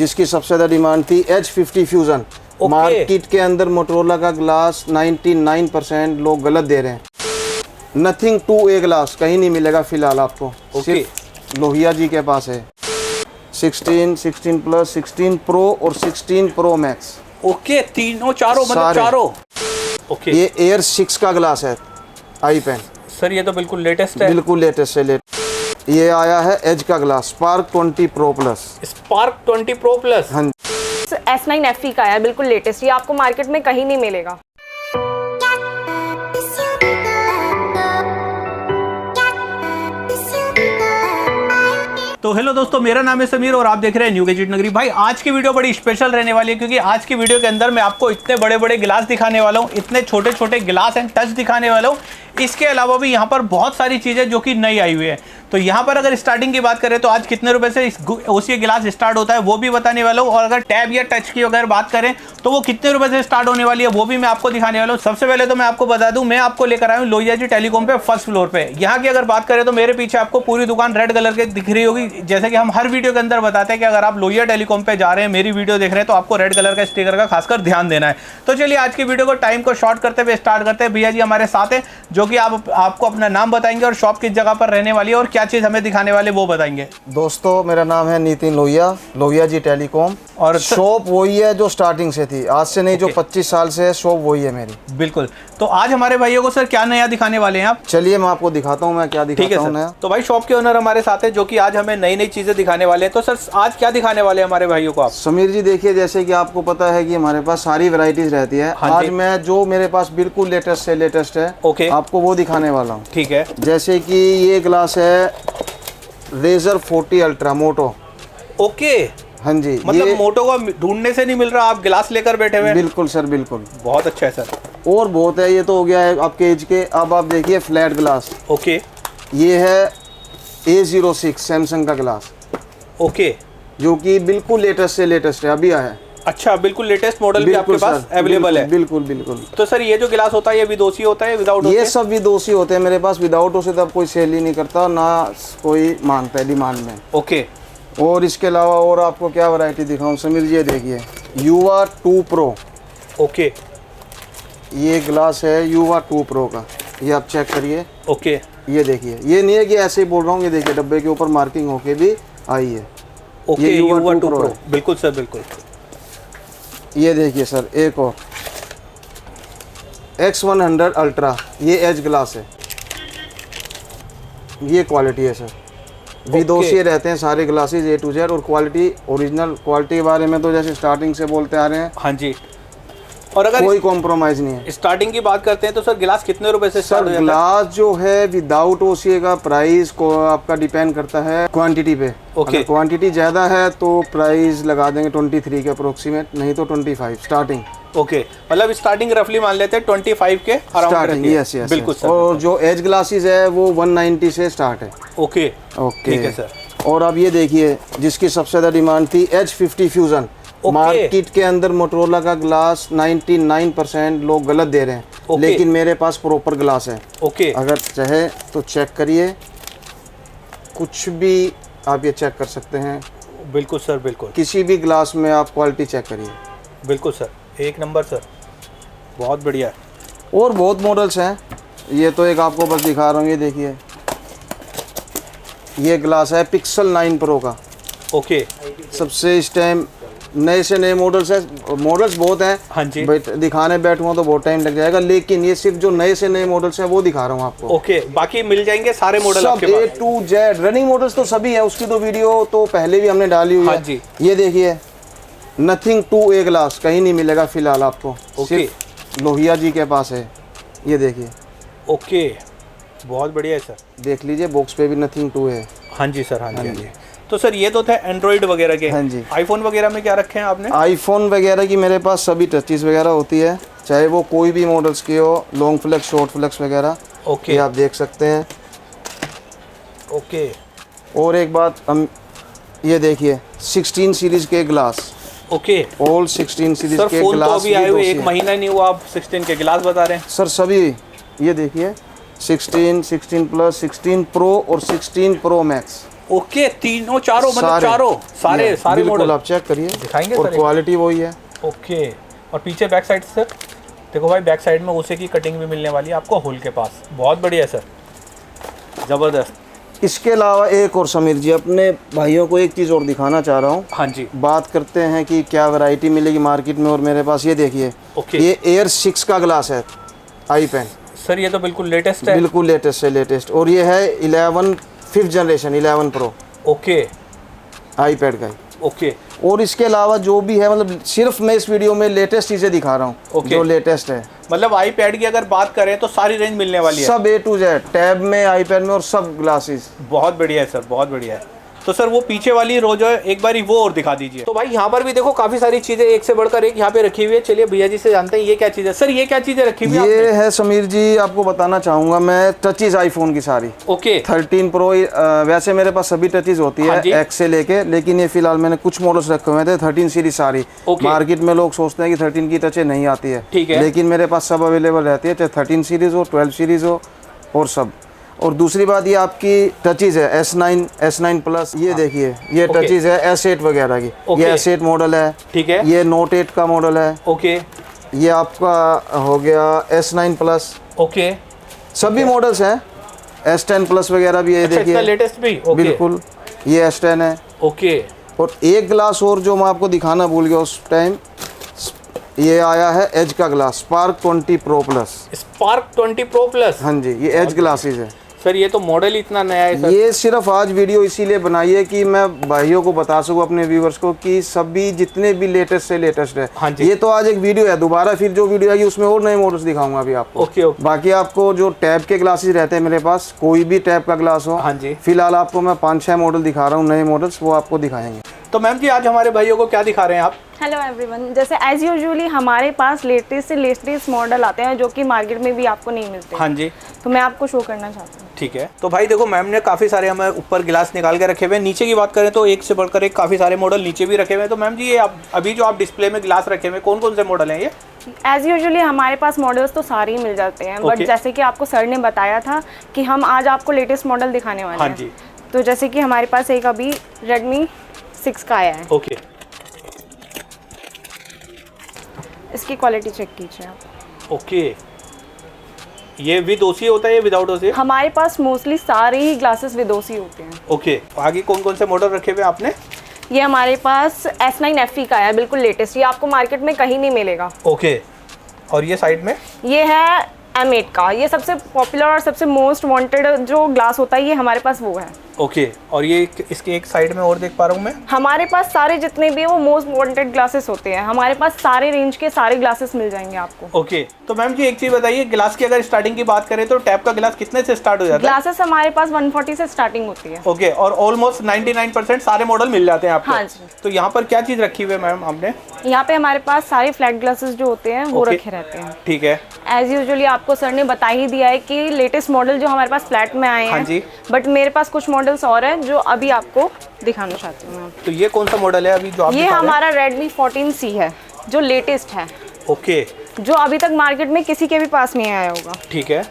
जिसकी सबसे ज़्यादा डिमांड थी H50 फ्यूज़न। मार्केट के अंदर मोटरोला का ग्लास 99% लोग गलत दे रहे हैं। नथिंग 2A ग्लास कहीं नहीं मिलेगा फिलहाल आपको, सिर्फ लोहिया जी के पास है। 16, 16 प्लस, 16 प्रो और 16 प्रो मैक्स। ओके, तीनों चारों मतलब चारों। ओके, ये एयर 6 का ग्लास है आई पेन। सर ये तो बिल्कुल लेटेस्ट है। बिल्कुल लेटेस्ट है। ये आया है एज का glass spark 20 pro plus. Spark 20 pro plus. हाँ, S9 FE का है, बिल्कुल लेटेस्ट। ये आपको मार्केट में कहीं नहीं मिलेगा। तो हेलो दोस्तों, मेरा नाम है समीर और आप देख रहे हैं न्यू गैजेट नगरी। भाई आज की वीडियो बड़ी स्पेशल रहने वाली है, क्योंकि आज की वीडियो के अंदर मैं आपको इतने बड़े बड़े गिलास दिखाने वाला हूँ, इतने छोटे छोटे गिलास एंड टच दिखाने वाला हूँ। इसके अलावा भी यहाँ पर बहुत सारी चीज़ें जो कि नई आई हुई है। तो यहाँ पर अगर स्टार्टिंग की बात करें तो आज कितने रुपए से ओसीए गिलास स्टार्ट होता है वो भी बताने वाला हूँ, और अगर टैब या टच की अगर बात करें तो वो कितने रुपए से स्टार्ट होने वाली है वो भी मैं आपको दिखाने वाला हूँ। सबसे पहले तो मैं आपको बता दूं, मैं आपको लेकर आया हूँ लोहिया जी टेलीकॉम पे फर्स्ट फ्लोर पे। यहाँ की अगर बात करें तो मेरे पीछे आपको पूरी दुकान रेड कलर के दिख रही होगी। जैसे कि हम हर वीडियो के अंदर बताते हैं कि अगर आप लोहिया टेलीकॉम पे जा रहे हैं, मेरी वीडियो देख रहे हैं, तो आपको रेड कलर का स्टिकर का खासकर ध्यान देना है। तो चलिए आज की वीडियो को टाइम को शॉर्ट करते हुए स्टार्ट करते हैं। भैया जी हमारे साथ है, जो कि आपको अपना नाम बताएंगे और शॉप किस जगह पर रहने वाली है और क्या चीज़ हमें दिखाने वाले वो बताएंगे। दोस्तों मेरा नाम है नितिन लोहिया, लोहिया जी टेलीकॉम, और शॉप वही है जो स्टार्टिंग से थी, आज से नहीं, जो 25 साल से है शॉप वही है मेरी। बिल्कुल। तो आज हमारे भाइयों को सर क्या नया दिखाने वाले हैं आप? चलिए मैं आपको दिखाता हूँ मैं क्या दिखाता हूँ नया। तो भाई शॉप के ओनर हमारे साथ है, जो कि आज हमें नई नई चीजें दिखाने वाले हैं। तो सर आज क्या दिखाने वाले हैं हमारे भाइयों को आप? समीर जी देखिए, जैसे कि आपको पता है कि हमारे पास सारी वैरायटीज रहती है। आज मैं जो मेरे पास बिल्कुल लेटेस्ट से लेटेस्ट है, ओके, आपको वो दिखाने वाला हूँ। ठीक है। जैसे कि ये ग्लास है रेजर 40 अल्ट्रा मोटो। ओके, हाँ जी, मतलब मोटो को ढूंढने से नहीं मिल रहा, आप गिलास लेकर बैठे हुए हैं। बिल्कुल सर, बिल्कुल, बहुत अच्छा है सर। और बहुत है, ये तो हो गया है आपके एज के। अब आप देखिए फ्लैट ग्लास। ओके, ये है A06 सैमसंग का ग्लास। ओके, जो कि बिल्कुल लेटेस्ट से लेटेस्ट है, अभी आया है। अच्छा, बिल्कुल लेटेस्ट मॉडल भी आपके पास अवेलेबल है? बिल्कुल बिल्कुल। तो सर ये जो गिलास होता है ये विदोसी होता है विदाउट? ये सब विदोसी होते हैं मेरे पास। विदाउट से तो अब कोई सेल ही नहीं करता, ना कोई मांगता है डिमांड में। ओके, और इसके अलावा और आपको क्या वैरायटी दिखाऊं समीर जी, ये देखिए युवा 2 प्रो। ओके, ये ग्लास है युवा 2 प्रो का, ये आप चेक करिए। ओके, ये देखिए, ये नहीं है कि ऐसे ही बोल रहा हूँ, ये देखिए डब्बे के ऊपर मार्किंग होके भी आई है। ओके, ये युवा 2 प्रो प्रो। बिल्कुल सर, बिल्कुल। ये देखिए सर एक और X100 अल्ट्रा, ये एज ग्लास है। ये क्वालिटी है सर, विदोसी रहते हैं सारे ग्लासेस A to Z, और क्वालिटी ओरिजिनल क्वालिटी के बारे में तो जैसे स्टार्टिंग से बोलते आ रहे हैं। हाँ जी। और अगर कोई कॉम्प्रोमाइज नहीं है। स्टार्टिंग की बात करते हैं तो सर गिलास कितने रुपए से स्टार्ट हो जाता है? ग्लास जो है विदाउट ओसीए का प्राइस को आपका डिपेंड करता है क्वांटिटी पे। ओके, क्वांटिटी ज़्यादा है तो प्राइस लगा देंगे 23 के अप्रोक्सीमेट, नहीं तो 25 स्टार्टिंग। ओके, मतलब स्टार्टिंग रफली मान लेते हैं 25 के स्टार्टिंग। यस यस, बिल्कुल सर। और जो एज ग्लासेस है वो 190 से स्टार्ट है। ओके, ओके, ठीक है सर। और अब ये देखिए, जिसकी सबसे ज़्यादा डिमांड थी H50 फ्यूज़न। मार्केट के अंदर मोटरोला का ग्लास 99% लोग गलत दे रहे हैं, लेकिन मेरे पास प्रॉपर ग्लास है। ओके, अगर चाहे तो चेक करिए, कुछ भी आप ये चेक कर सकते हैं। बिल्कुल सर, बिल्कुल। किसी भी ग्लास में आप क्वालिटी चेक करिए। बिल्कुल सर, एक नंबर सर, बहुत बढ़िया है। और बहुत मॉडल्स हैं, ये तो एक आपको बस दिखा रहा हूँ। ये देखिए, ये ग्लास है पिक्सल 9 प्रो का। ओके, सबसे इस टाइम नए से नए मॉडल्स है, मॉडल्स बहुत हैं। हाँ जी। बट दिखाने बैठूँगा तो बहुत टाइम लग जाएगा, लेकिन ये सिर्फ जो नए से नए मॉडल्स हैं वो दिखा रहा हूँ आपको। ओके, बाकी मिल जाएंगे सारे मॉडल सब आपके पास? A to Z running models तो सभी है, उसकी तो वीडियो तो पहले भी हमने डाली हुई है। हाँ जी। ये देखिए नथिंग 2A ग्लास कहीं नहीं मिलेगा फिलहाल आपको, सिर्फ लोहिया जी के पास है। ये देखिए। ओके, बहुत बढ़िया है सर, देख लीजिए बॉक्स पे भी नथिंग 2A है। हाँ जी सर, हाँ जी, हाँ जी। तो सर ये तो थे एंड्रॉइड वगैरह के। हाँ जी। आईफोन वगैरह में क्या रखे हैं आपने? आईफोन वगैरह की मेरे पास सभी टचेस वगैरह होती है, चाहे वो कोई भी मॉडल्स की हो, लॉन्ग फ्लेक्स, शॉर्ट फ्लेक्स वगैरह। ओके, ये आप देख सकते हैं। ओके, और एक बात हम ये देखिए 16 सीरीज के glass. Okay, all 16 series sir के फोन ग्लास। तो अभी आए हुए 1 महीना नहीं हुआ, आप 16 के गिलास बता रहे हैं? सर सभी ये देखिए 16, 16 प्लस, 16 प्रो और 16 प्रो मैक्स। ओके, तीनों चारों मतलब सारे। चारों सारे ये, सारे बिल्कुल मॉडल आप चेक करिए, दिखाएंगे और सर? क्वालिटी वही है। ओके, और पीछे बैक साइड सर देखो भाई, बैक साइड में उसे की कटिंग भी मिलने वाली है आपको होल के पास। बहुत बढ़िया सर, ज़बरदस्त। इसके अलावा एक और समीर जी, अपने भाइयों को एक चीज़ और दिखाना चाह रहा हूँ। हाँ जी, बात करते हैं कि क्या वैरायटी मिलेगी मार्केट में, और मेरे पास ये देखिए, ओके। ये एयर 6 का ग्लास है, आई पेन, सर ये तो बिल्कुल लेटेस्ट है। बिल्कुल लेटेस्ट है, लेटेस्ट। और ये है 11 5th generation 11 pro okay iPad का ही। ओके और इसके अलावा जो भी है, मतलब सिर्फ मैं इस वीडियो में लेटेस्ट चीज़ें दिखा रहा हूँ, ओके। जो लेटेस्ट है। मतलब आईपैड की अगर बात करें तो सारी रेंज मिलने वाली है, सब A to Z, टैब में, आईपैड में, और सब ग्लासेस। बहुत बढ़िया है सर, बहुत बढ़िया है। तो सर वो पीछे वाली रो जो है एक बार वो और दिखा दीजिए। तो भाई यहाँ पर भी देखो काफी सारी चीजें एक से बढ़कर एक यहाँ पे रखी हुई है। चलिए भैया जी से जानते हैं ये क्या चीज़ है। सर ये क्या चीजें रखी हुई है ये आपने? है समीर जी, आपको बताना चाहूँगा मैं, टचीज आईफोन की सारी। ओके 13 प्रो, वैसे मेरे पास सभी टचीज होती हाँ है जी। एक्स से लेके, लेकिन ये फिलहाल मैंने कुछ मॉडल्स रखे हुए थे 13 सीरीज सारी। ओके। मार्केट में लोग सोचते हैं कि 13 की टचें नहीं आती है, ठीक है। लेकिन मेरे पास सब अवेलेबल रहती है, चाहे 13 सीरीज हो, 12 सीरीज हो, और सब। और दूसरी बात, ये आपकी टचीज है S9, S9 प्लस, ये देखिए, ये ओके। टचीज है S8 वगैरह की। ओके। ये S8 मॉडल है, ठीक है। ये Note 8 का मॉडल है, ओके ये आपका हो गया S9 प्लस, ओके, सभी मॉडल्स हैं। S10 प्लस वगैरह भी है, ये अच्छा इसका देखिए, लेटेस्ट भी। ओके बिल्कुल, ये S10 है। ओके और एक ग्लास और जो मैं आपको दिखाना भूल गया उस टाइम, ये आया है एज का glass, spark 20 pro plus. Spark 20 pro plus. हाँ जी, ये एज ग्लासेस है। सर ये तो मॉडल इतना नया है सर। ये सिर्फ आज वीडियो इसीलिए बनाई है कि मैं भाइयों को बता सकूं, अपने व्यूवर्स को, कि सभी जितने भी लेटेस्ट से लेटेस्ट है। हाँ जी। ये तो आज एक वीडियो है, दोबारा फिर जो वीडियो आएगी उसमें और नए मॉडल्स दिखाऊंगा अभी आपको। Okay okay. बाकी आपको जो टैब के ग्लासेस रहते हैं मेरे पास, कोई भी टैब का ग्लास हो, हाँ जी। फिलहाल आपको मैं 5-6 मॉडल दिखा रहा हूँ, नए मॉडल्स, वो आपको दिखाएंगे। तो मैम जी आज हमारे भाइयों को क्या दिखा रहे हैं आप? हेलो एवरीवन, जैसे एज यूजुअली हमारे पास लेटेस्ट से लेटेस्ट मॉडल आते हैं जो कि मार्केट में भी आपको नहीं मिलते। हाँ जी, तो मैं आपको शो करना चाहती हूँ। ठीक है। तो भाई देखो मैम ने काफ़ी सारे हमें ऊपर गिलास निकाल के रखे हुए हैं। नीचे की बात करें तो एक से बढ़कर एक काफ़ी सारे मॉडल नीचे भी रखे हुए हैं। तो मैम जी ये आप अभी जो आप डिस्प्ले में गिलास रखे हुए हैं कौन कौन से मॉडल हैं ये? एज यूजुअली हमारे पास मॉडल्स तो सारे ही मिल जाते हैं, बट Okay. जैसे कि आपको सर ने बताया था कि हम आज आपको लेटेस्ट मॉडल दिखाने वाले हाँ हैं। जी। तो जैसे कि हमारे पास एक अभी Redmi 6 का आया है। ओके इसकी क्वालिटी चेक कीजिए आप। ओके, ये विद ओसी होता है या विदाउट ओसी? हमारे पास मोस्टली सारे ही ग्लासेस विदोसी होते हैं। ओके, आगे कौन कौन से मॉडल रखे हुए हैं आपने? ये हमारे पास S9 FE का है, बिल्कुल लेटेस्ट। ये आपको मार्केट में कहीं नहीं मिलेगा। ओके, और ये साइड में? ये है M8 का। ये सबसे पॉपुलर और सबसे मोस्ट वांटेड जो ग्लास होता है, ये हमारे पास वो है। ओके, और ये इसके एक साइड में और देख पा रहा हूँ मैं। हमारे पास सारे जितने भी है वो मोस्ट वांटेड ग्लासेस होते हैं। हमारे पास सारे रेंज के सारे ग्लासेस मिल जाएंगे आपको। ओके, तो मैम जी एक चीज़ बताइए, ग्लास की अगर स्टार्टिंग की बात करें तो टैप का ग्लास कितने से स्टार्ट हो जाता है? ग्लासेस हमारे पास 140 से स्टार्टिंग होती है। ओके, और ऑलमोस्ट 99% सारे मॉडल मिल जाते हैं आपको। हाँ जी। तो यहाँ पर क्या चीज़ रखी हुई है मैम आपने? यहाँ पे हमारे पास सारे फ्लैट ग्लासेस जो होते हैं वो Okay. रखे रहते हैं। ठीक है। एज यूजुअली आपको सर ने बता ही दिया है कि लेटेस्ट मॉडल जो हमारे पास फ्लैट में आए हाँ हैं। जी। बट मेरे पास कुछ मॉडल्स और हैं जो अभी आपको दिखाना चाहती हूँ मैं। तो ये कौन सा मॉडल है अभी जो आप ये दिखा रहे हैं? हमारा Redmi 14C है जो लेटेस्ट है, ओके, जो अभी तक मार्केट में किसी के भी पास नहीं आया होगा। ठीक है।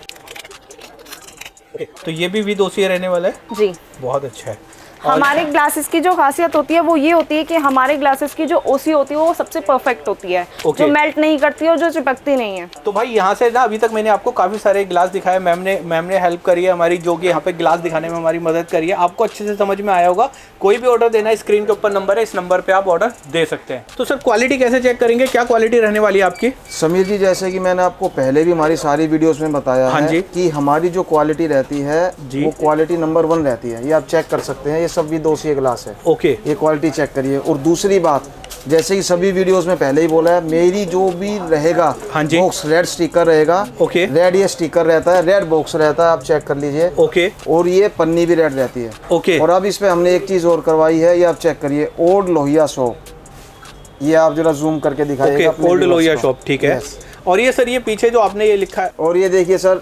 तो ये भी विद ओसी रहने वाला है। जी। बहुत अच्छा है। हमारे ग्लासेस की जो खासियत होती है वो ये होती है कि हमारे ग्लासेस की जो ओसी होती है वो सबसे परफेक्ट होती है। Okay. जो मेल्ट नहीं करती है और जो चिपकती नहीं है। तो भाई यहाँ से ना अभी तक मैंने आपको काफ़ी सारे ग्लास दिखाए, मैम ने हेल्प करी है हमारी, जो कि यहाँ पे ग्लास दिखाने में हमारी मदद करी है। आपको अच्छे से समझ में आया होगा। कोई भी ऑर्डर देना है, स्क्रीन के ऊपर नंबर है, इस नंबर पे आप ऑर्डर दे सकते हैं। तो सर क्वालिटी कैसे चेक करेंगे, क्या क्वालिटी रहने वाली है आपकी? समीर जी, जैसे कि मैंने आपको पहले भी हमारी सारी वीडियोस में बताया हाँ है जी। कि हमारी जो क्वालिटी रहती है जी। वो क्वालिटी नंबर 1 रहती है। ये आप चेक कर सकते हैं, ये सब विदोसी ग्लास है। ओके, ये क्वालिटी चेक करिए। और दूसरी बात, जैसे कि सभी वीडियोस में पहले ही बोला है, मेरी जो भी रहेगा हाँ जी। बॉक्स रेड स्टिकर रहेगा। ओके। रेड ये स्टिकर रहता है, रेड बॉक्स रहता है, आप चेक कर लीजिए। ओके, और ये पन्नी भी रेड रहती है। ओके। और अब इस पे हमने एक चीज और करवाई है, ये आप चेक करिए, ओल्ड लोहिया शॉप। ये आप जरा जूम करके दिखाइएगा ओके, अपने ओल्ड viewers लोहिया को। शॉप, ठीक है। Yes। और ये सर ये पीछे जो आपने ये लिखा है? और ये देखिए सर,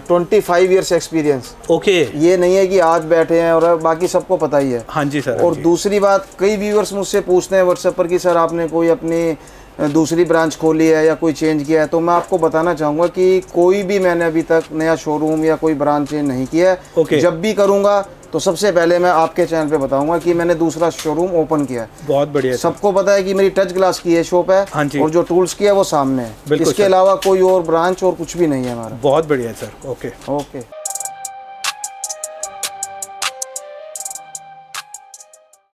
25 ईयर्स एक्सपीरियंस। ओके, ये नहीं है कि आज बैठे हैं, और बाकी सबको पता ही है। हाँ जी सर। और दूसरी बात, कई व्यूअर्स मुझसे पूछते हैं व्हाट्सएप पर कि सर आपने कोई अपनी दूसरी ब्रांच खोली है या कोई चेंज किया है, तो मैं आपको बताना चाहूँगा कि कोई भी मैंने अभी तक नया शोरूम या कोई ब्रांच चेंज नहीं किया है। ओके। जब भी करूँगा तो सबसे पहले मैं आपके चैनल पे बताऊंगा कि मैंने दूसरा शोरूम ओपन किया है। बहुत बढ़िया। सबको पता है कि मेरी टच ग्लास की ये शॉप है। हाँ जी। और जो टूल्स की है वो सामने है। बिल्कुल इसके सर। अलावा कोई और ब्रांच और कुछ भी नहीं है हमारा। बहुत बढ़िया सर। ओके। ओके।